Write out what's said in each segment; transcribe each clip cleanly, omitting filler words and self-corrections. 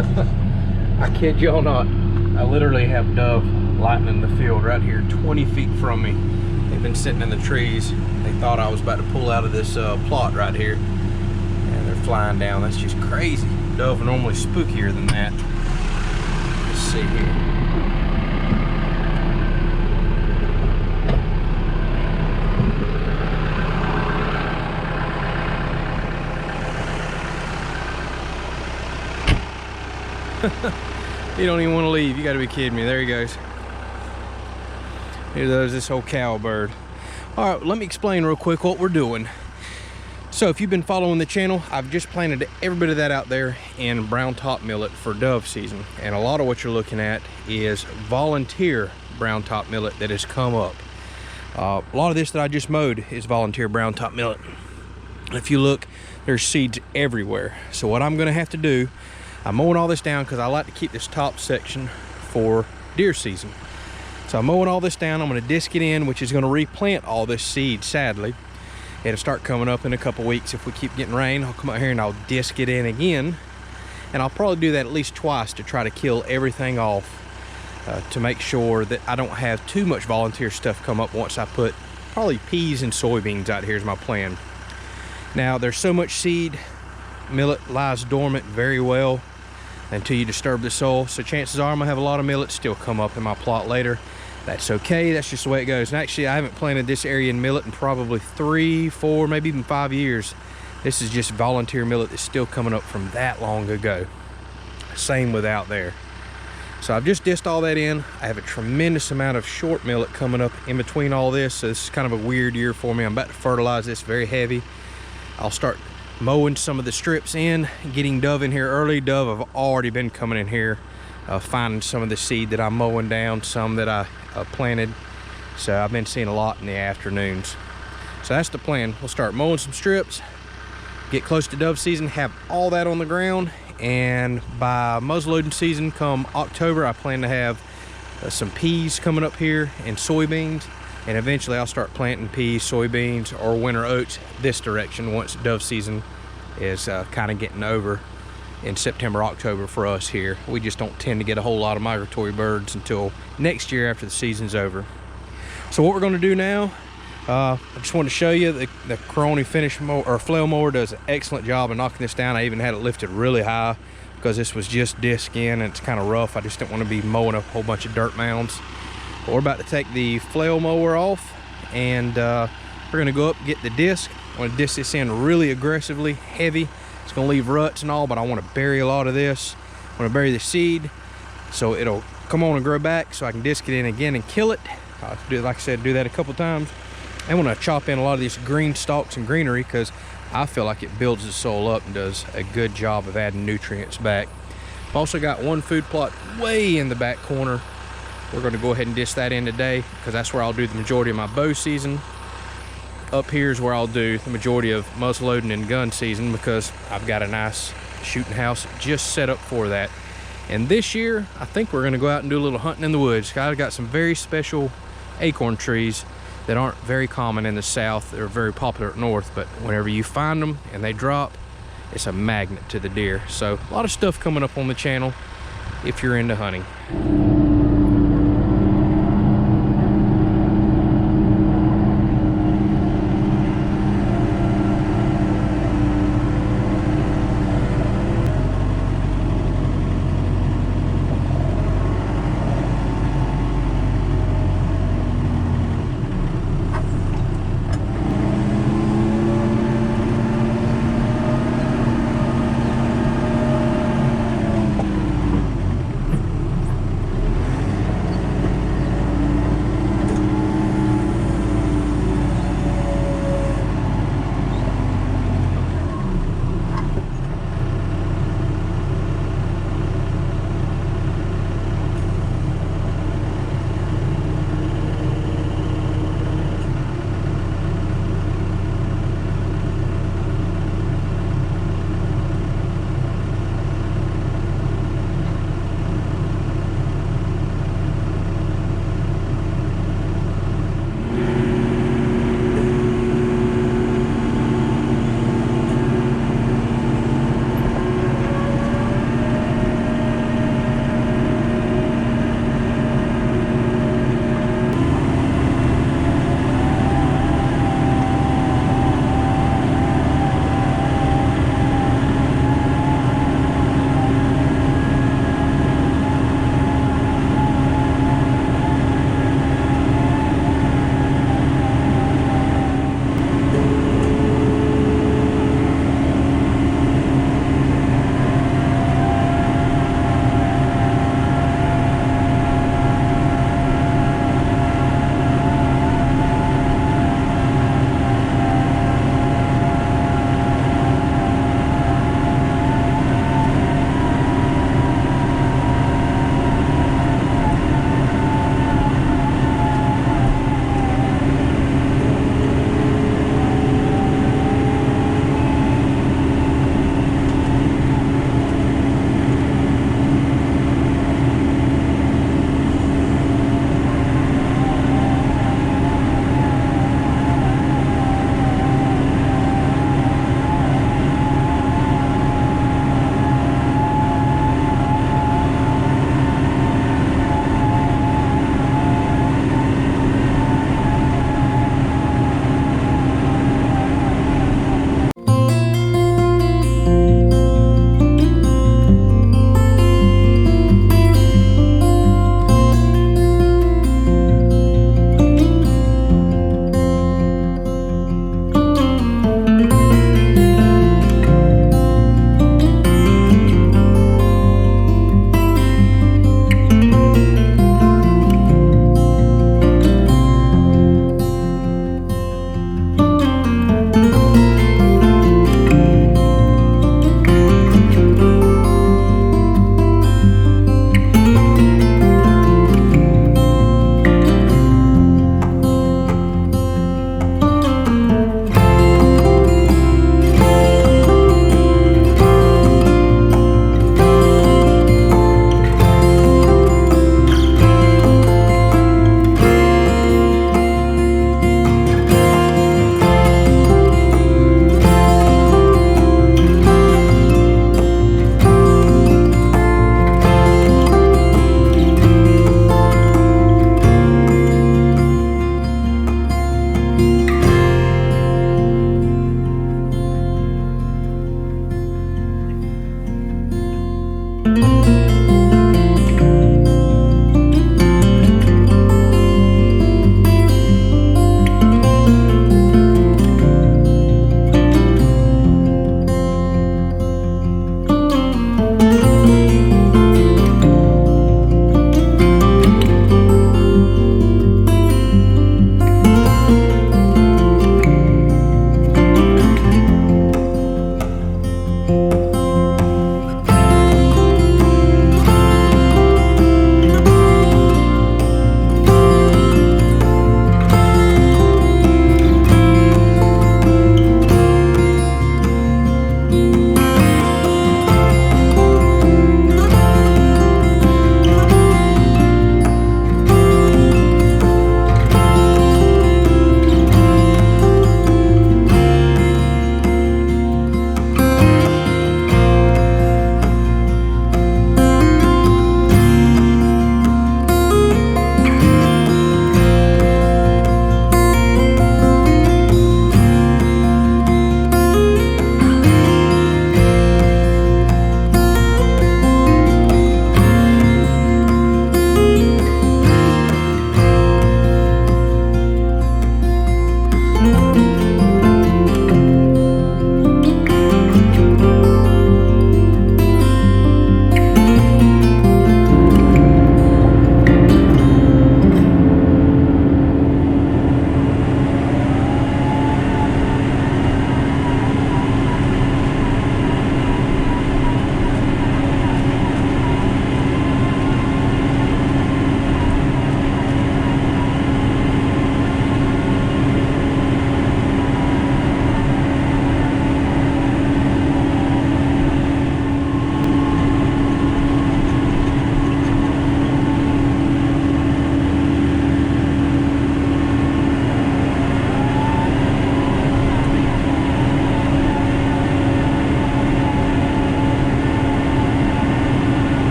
I kid y'all not. I literally have dove lighting the field right here 20 feet from me. They've been sitting in the trees. They thought I was about to pull out of this plot right here. And they're flying down. That's just crazy. Dove are normally spookier than that. Let's see here. You don't even want to leave. You got to be kidding me. There he goes. Here goes this whole cowbird. All right, let me explain real quick what we're doing. So if you've been following the channel, I've just planted every bit of that out there in brown top millet for dove season. And a lot of what you're looking at is volunteer brown top millet that has come up. A lot of this that I just mowed is volunteer brown top millet. If you look, there's seeds everywhere. So what I'm gonna have to do, I'm mowing all this down because I like to keep this top section for deer season. So I'm mowing all this down. I'm going to disc it in, which is going to replant all this seed, sadly. It'll start coming up in a couple weeks. If we keep getting rain, I'll come out here and I'll disc it in again. And I'll probably do that at least twice to try to kill everything off, to make sure that I don't have too much volunteer stuff come up once I put probably peas and soybeans out here is my plan. Now, there's so much seed. Millet lies dormant very well until you disturb the soil, so chances are I'm gonna have a lot of millet still come up in my plot later. That's okay, that's just the way it goes. And actually, I haven't planted this area in millet in probably 3, 4, maybe even 5 years. This is just volunteer millet that's still coming up from that long ago. Same with out there. So I've just disced all that in. I have a tremendous amount of short millet coming up in between all this, so this is kind of a weird year for me. I'm about to fertilize this very heavy. I'll start mowing some of the strips in, getting dove in here early. Dove have already been coming in here, finding some of the seed that I'm mowing down, some that I planted. So I've been seeing a lot in the afternoons. So that's the plan. We'll start mowing some strips, get close to dove season, have all that on the ground, and by muzzleloading season come October, I plan to have some peas coming up here and soybeans. And eventually I'll start planting peas, soybeans, or winter oats this direction once dove season is kind of getting over in September, October for us here. We just don't tend to get a whole lot of migratory birds until next year after the season's over. So what we're going to do now, I just wanted to show you the Caroni finish mower, or Flail mower does an excellent job of knocking this down. I even had it lifted really high because this was just disc in and it's kind of rough. I just didn't want to be mowing a whole bunch of dirt mounds. But we're about to take the Flail mower off, and we're going to go up and get the disc. I want to disc this in really aggressively, heavy. It's going to leave ruts and all, but I want to bury a lot of this. I want to bury the seed so it'll come on and grow back so I can disc it in again and kill it. I'll do, like I said, do that a couple times. I want to chop in a lot of these green stalks and greenery because I feel like it builds the soil up and does a good job of adding nutrients back. I've also got one food plot way in the back corner. We're going to go ahead and disc that in today because that's where I'll do the majority of my bow season. Up here is where I'll do the majority of muzzleloading and gun season because I've got a nice shooting house just set up for that. And this year, I think we're going to go out and do a little hunting in the woods. I've got some very special acorn trees that aren't very common in the south. They're very popular up north, but whenever you find them and they drop, it's a magnet to the deer. So a lot of stuff coming up on the channel if you're into hunting.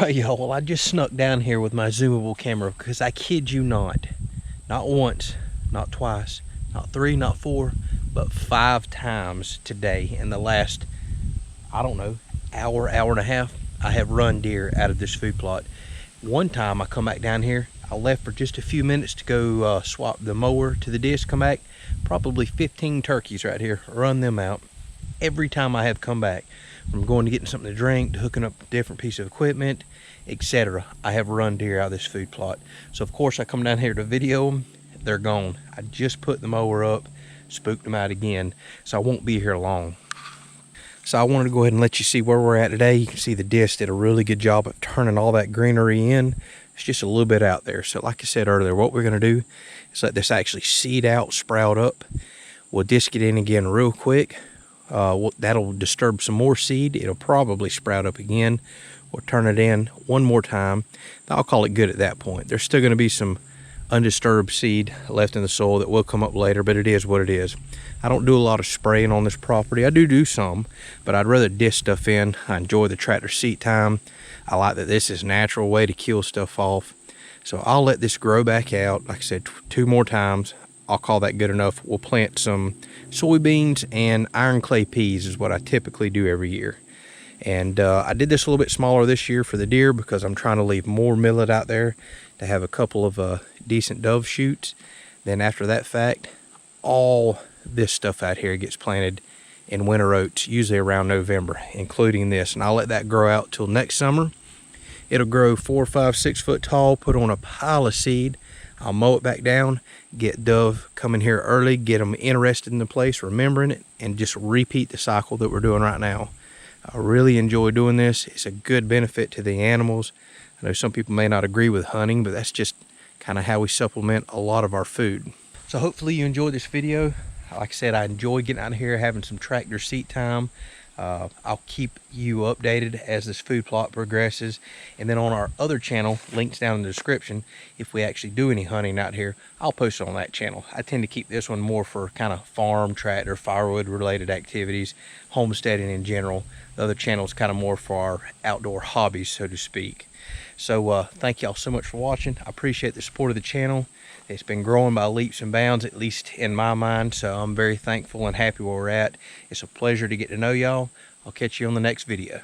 right, y'all, well, I just snuck down here with my zoomable camera because I kid you not once, not twice, not three, not four, but 5 times today in the last, I don't know, hour and a half, I have run deer out of this food plot. One time I come back down here, I left for just a few minutes to go swap the mower to the disc, come back, probably 15 turkeys right here, run them out. Every time I have come back, from going to getting something to drink, to hooking up a different piece of equipment, etc., I have run deer out of this food plot. So of course I come down here to video them, they're gone. I just put the mower up, spooked them out again, so I won't be here long. So I wanted to go ahead and let you see where we're at today. You can see the disc did a really good job of turning all that greenery in. It's just a little bit out there. So like I said earlier, what we're gonna do is let this actually seed out, sprout up. We'll disc it in again real quick. That'll disturb some more seed. It'll probably sprout up again. We'll turn it in one more time. I'll call it good at that point. There's still gonna be some undisturbed seed left in the soil that will come up later, but it is what it is. I don't do a lot of spraying on this property. I do some, but I'd rather disc stuff in. I enjoy the tractor seat time. I like that this is a natural way to kill stuff off. So I'll let this grow back out. Like I said, 2 more times. I'll call that good enough. We'll plant some soybeans and iron clay peas is what I typically do every year. And I did this a little bit smaller this year for the deer because I'm trying to leave more millet out there to have a couple of decent dove shoots. Then after that fact, all this stuff out here gets planted in winter oats, usually around November, including this. And I'll let that grow out till next summer. It'll grow 4, 5, 6 foot tall, put on a pile of seed. I'll mow it back down, get dove coming here early, get them interested in the place, remembering it, and just repeat the cycle that we're doing right now. I really enjoy doing this. It's a good benefit to the animals. I know some people may not agree with hunting, but that's just kind of how we supplement a lot of our food. So hopefully you enjoyed this video. Like I said, I enjoy getting out of here, having some tractor seat time. I'll keep you updated as this food plot progresses. And then on our other channel, links down in the description, if we actually do any hunting out here, I'll post it on that channel. I tend to keep this one more for kind of farm, tractor, firewood related activities, homesteading in general. The other channel is kind of more for our outdoor hobbies, so to speak. So thank y'all so much for watching. I appreciate the support of the channel. It's been growing by leaps and bounds, at least in my mind, so I'm very thankful and happy where we're at. It's a pleasure to get to know y'all. I'll catch you on the next video.